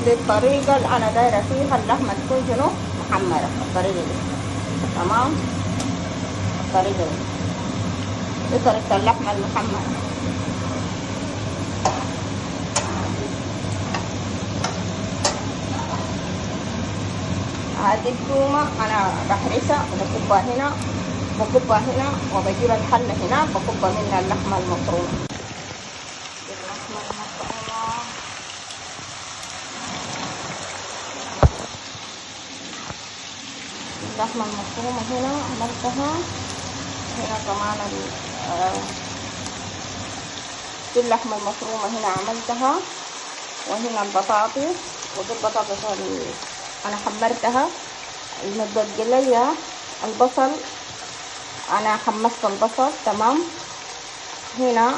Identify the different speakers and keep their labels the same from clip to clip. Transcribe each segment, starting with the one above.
Speaker 1: دي الطريقة اللي أنا دايرة فيها اللحمة تكون شنو محمرة، الطريقة دي. تمام. الطريقة دي طريقة اللحمة المحمرة. هذه التومة أنا بحرسها بكبها هنا وبجيب الحلة هنا بكب منها اللحمة المفرومة. اللحمة المفرومة هنا عملتها. هنا كمان دي اللحمة المفرومة هنا عملتها، وهنا البطاطس، ودي البطاطس اللي أنا حمرتها. المتبقي ليا البصل، أنا حمصت البصل. تمام. هنا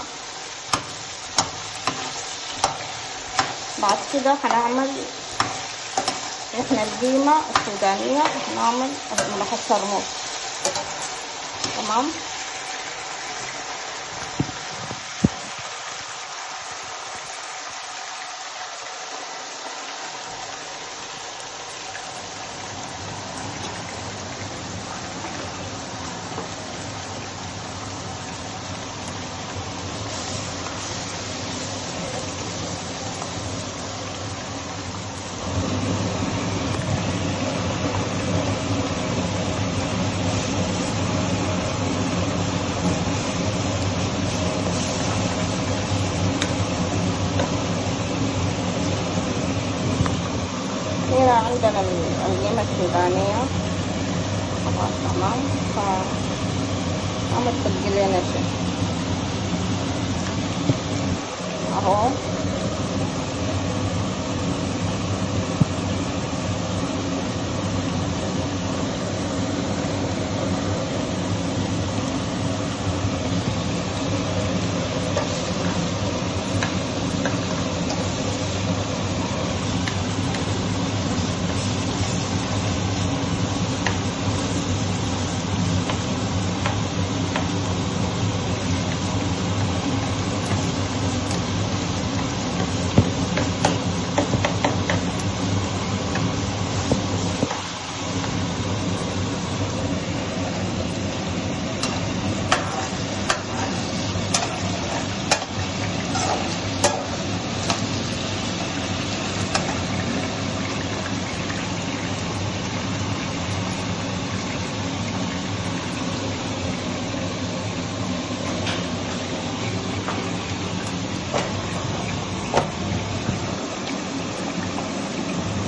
Speaker 1: بعد كده هنعمل احنا القيمة السودانية، هنعمل ملح الشرموط. تمام. هنا عندنا القيمة السودانية. تمام. عملت تبقي شيء اهو.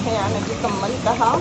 Speaker 1: يعني دي كملتها.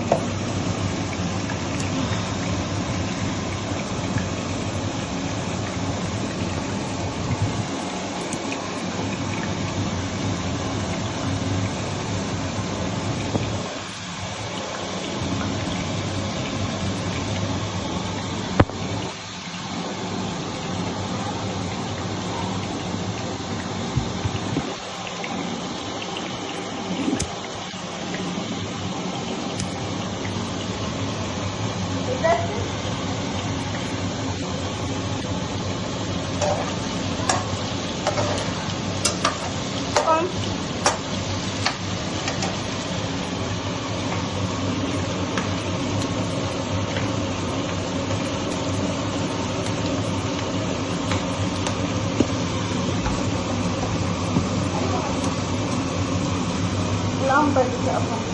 Speaker 1: اللمبة دي تقفل.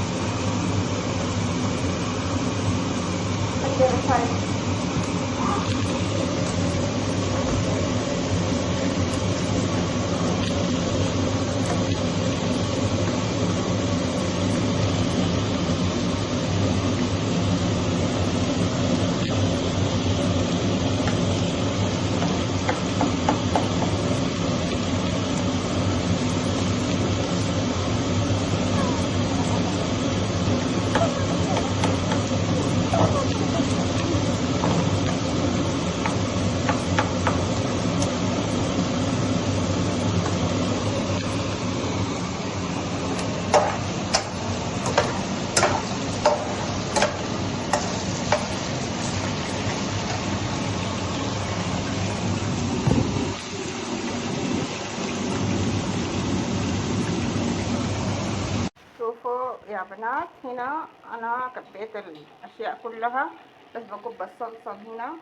Speaker 1: يا بنات هنا أنا كبيت الأشياء كلها، بس بكب الصلصة هنا،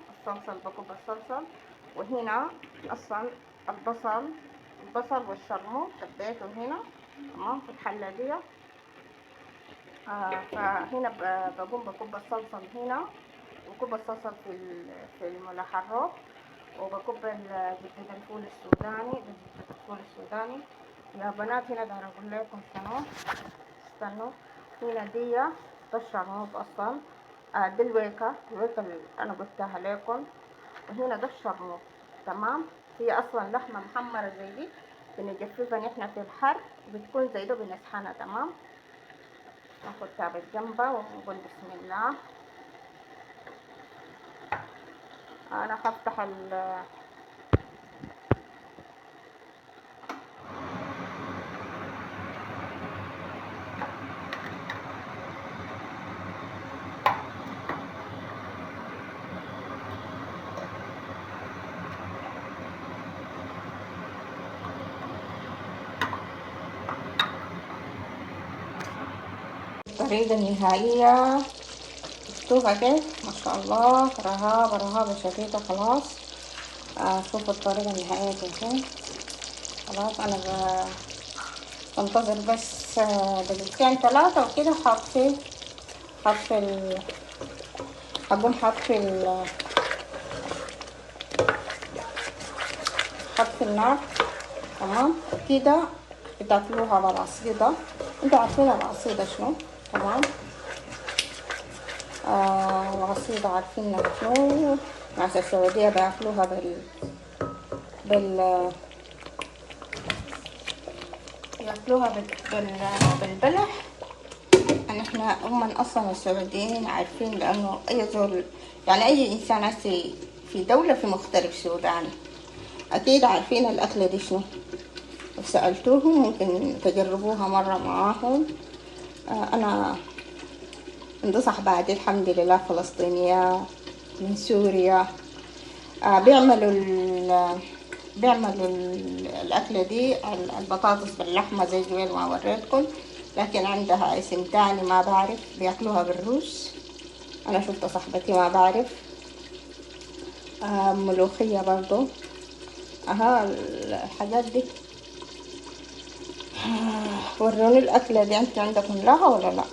Speaker 1: بكب الصلصة، وهنا أصلا البصل والشرموط كبيته هنا تمام في الحلة دي. فهنا بقوم بكب الصلصة هنا، وبكب الصلصة في الملح الروب، وبكب زبدة الفول السوداني. يا بنات هنا داير اقول لكم استنوا هنا دي ده الشرموط اصلا، دي الويكة اللي انا قلتها لكم، وهنا ده الشرموط تمام. هي اصلا لحمة محمرة زي دي بنجففها نحن في الحر، بتكون زي ده بنسحنها تمام. ناخدها بالجنبة ونقول بسم الله. انا هفتح الطريقة النهائية. شوفها كيف ما شاء الله، رهابة شديدة خلاص. شوفوا الطريقة النهائية كيف. خلاص أنا بنتظر بس دقيقتين 3 وكده. هقوم حط في النار تمام. كده بتاكلوها بالعصيدة، انتوا عارفين العصيدة شنو تمام. العصيدة عارفين شنو، ناس السعودية بياكلوها بالبلح. يعني احنا عموما اصلا السعوديين عارفين، لانه اي زول يعني اي انسان هسي في دولة في مختلف سوداني اكيد عارفين الاكلة دي شنو، وسألتوهم ممكن تجربوها مرة معاهم. انا عندي صاحباتي الحمد لله فلسطينية من سوريا، بيعملوا الأكلة دي البطاطس باللحمة زي ما وريتكم، لكن عندها اسم تاني ما بعرف، بياكلوها بالرز. أنا شفت صاحبتي ما بعرف. ملوخية برضو. الحاجات دي. وروني الأكلة دي انت عندكم لها ولا لا؟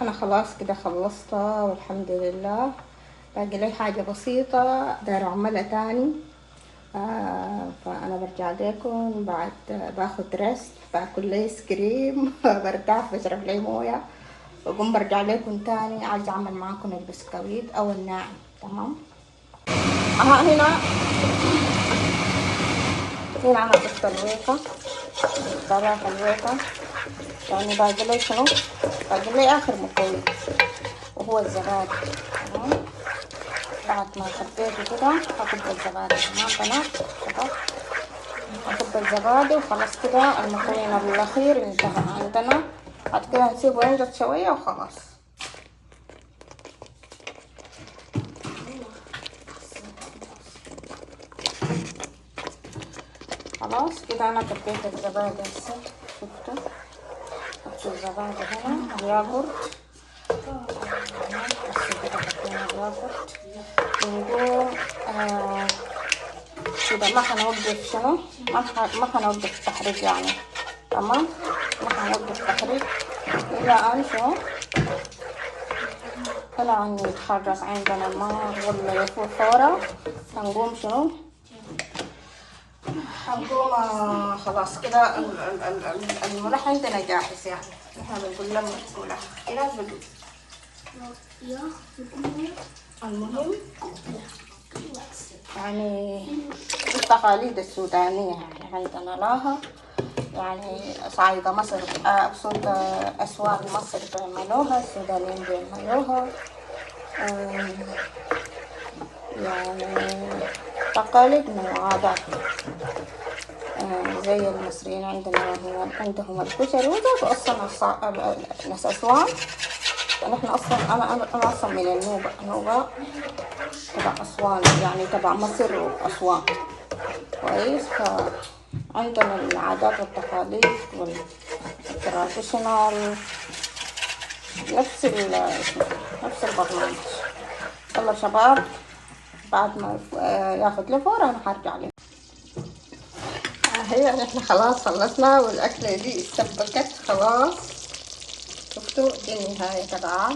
Speaker 1: انا خلاص كده خلصتها والحمد لله. باقي لي حاجة بسيطة داير اعملها تاني. فانا برجع لكم بعد، باخد ريست، باكل لي ايس كريم برتاح، بشرب لي مويه، بقوم برجع لكم تاني. عايزة اعمل معاكم البسكويت او الناعم تمام. هنا انا ضفت الويكة، ضفت الويكة. يعني باقي لي شنو؟ باقي لي اخر مكون وهو الزبادي تمام. بعد ما خبيته كده هكب الزبادي تمام بنات. هكب الزبادي وخلاص كده المكون الاخير انتهى عندنا. بعد كده نسيبه ينجض شوية وخلاص. خلاص كده انا كبيت الزبادي هسه. شفتوا حطوا الزبادي هنا، الياغورت الياغورت. ونقوم كده ما حنوقف شنو، ما حنوقف التحريك يعني تمام. ما حنوقف التحريك الى ان شنو، الى ان يتحرك عندنا النار ولا يفور فورا. هنقوم شنو، هنقوم خلاص كده الملح عندنا جاهز. يعني نحن بنقول لما الملح كده المهم يعني التقاليد السودانية يعني عندنا لها، يعني صعيدة مصر أقصد أسوان مصر بيعملوها، السودانيين بيعملوها. يعني تقاليدنا وعاداتنا. زي المصريين عندنا هو عندهم الكشري، وذاته أصلا ناس أسوان. نحن أصلا أنا أصلا من النوبة تبع أسوان، يعني تبع مصر وأسوان. كويس. فعندنا العادات والتقاليد والتراديشنال نفس البرنامج. يلا شباب، بعد ما ياخد له فور أنا حرجع له. هي نحن خلاص خلصنا، والأكلة دي استبكت خلاص. شفتوا دي النهاية تبعها.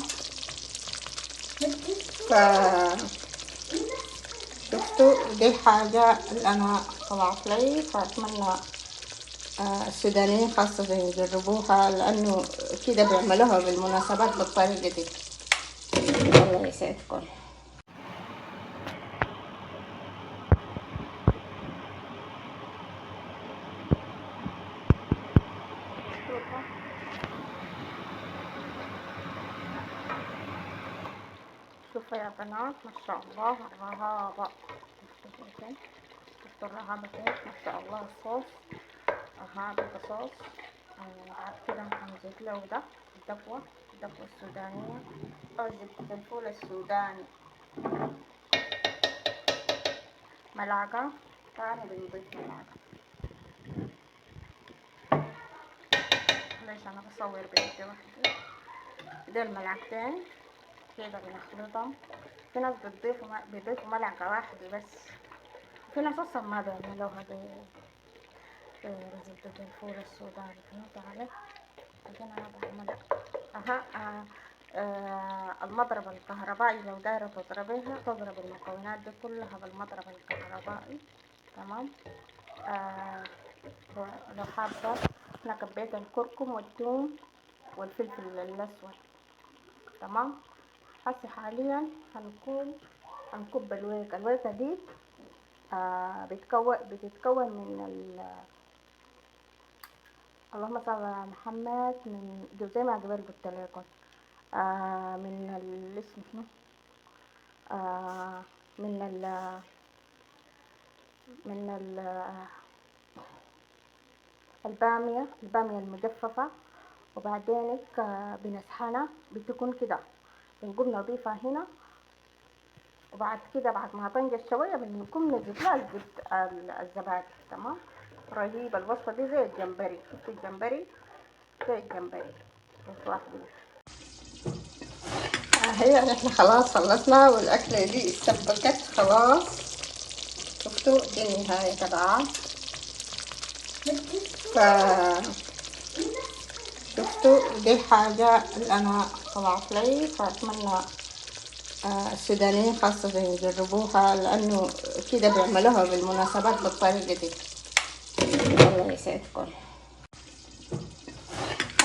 Speaker 1: شفتوا دي الحاجة اللي أنا طلعت لي، فأتمنى السودانيين خاصة يجربوها، لأنه كده بيعملوها بالمناسبات بالطريقة دي. الله يسعدكم. شوفوا يا بنات، ما شاء الله الرهابة. شفتوا الرهابة كيف؟ ما شاء الله الصوص. هذا صوص. بعد كده هنزيد له ده الدفوة السودانية أو زبدة الفول السوداني. ملعقة تاني بنضيف ملعقة. ليش أنا بصور بيدي واحدة؟ دول ملعقتين كده بنخلطهم. في ناس بيضيفوا ملعقة واحدة بس، في ناس أصلا ما بيعملوها بزبدة الفول السوداني. فهمت علي؟ لكن أنا بعملها. المضرب الكهربائي لو دايرة تضربيها، تضرب المكونات دي كلها بالمضرب الكهربائي. تمام. لو حابة أنا كبيت الكركم والثوم والفلفل الأسود. تمام. هسه حاليا هنكب الويكة دي. بتتكون من اللهم صل على محمد، من زي ما قبل قلت لكم، من الاسم شنو، من البامية المجففة. وبعدين بنسحنها بتكون كده، بنقوم نضيفها هنا. وبعد كده بعد ما تنجز شوية بنقوم نزيد لها الزبادي. تمام. رهيبة الوصفة دي، زي الجمبري. شفتوا الجمبري؟ زي الجمبري بس واحدة. هي نحن خلاص خلصنا، والأكلة دي استبكت خلاص. شفتوا دي النهاية تبعها. شفتوا دي الحاجة اللي أنا طلعت لي، فأتمنى السودانيين خاصة يجربوها، لأنه كده بيعملوها بالمناسبات بالطريقة دي. الله يسعدكم.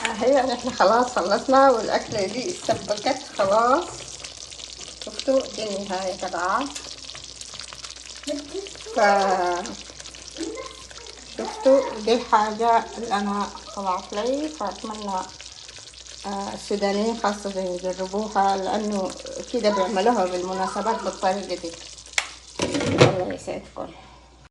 Speaker 1: هي نحن خلاص خلصنا، والأكلة دي استبكت خلاص. شفتوا دي النهاية تبعها. شفتوا دي الحاجة اللي أنا طلعت لي، فأتمنى السودانيين خاصة يجربوها، لأنه كده بيعملوها بالمناسبات بالطريقة دي.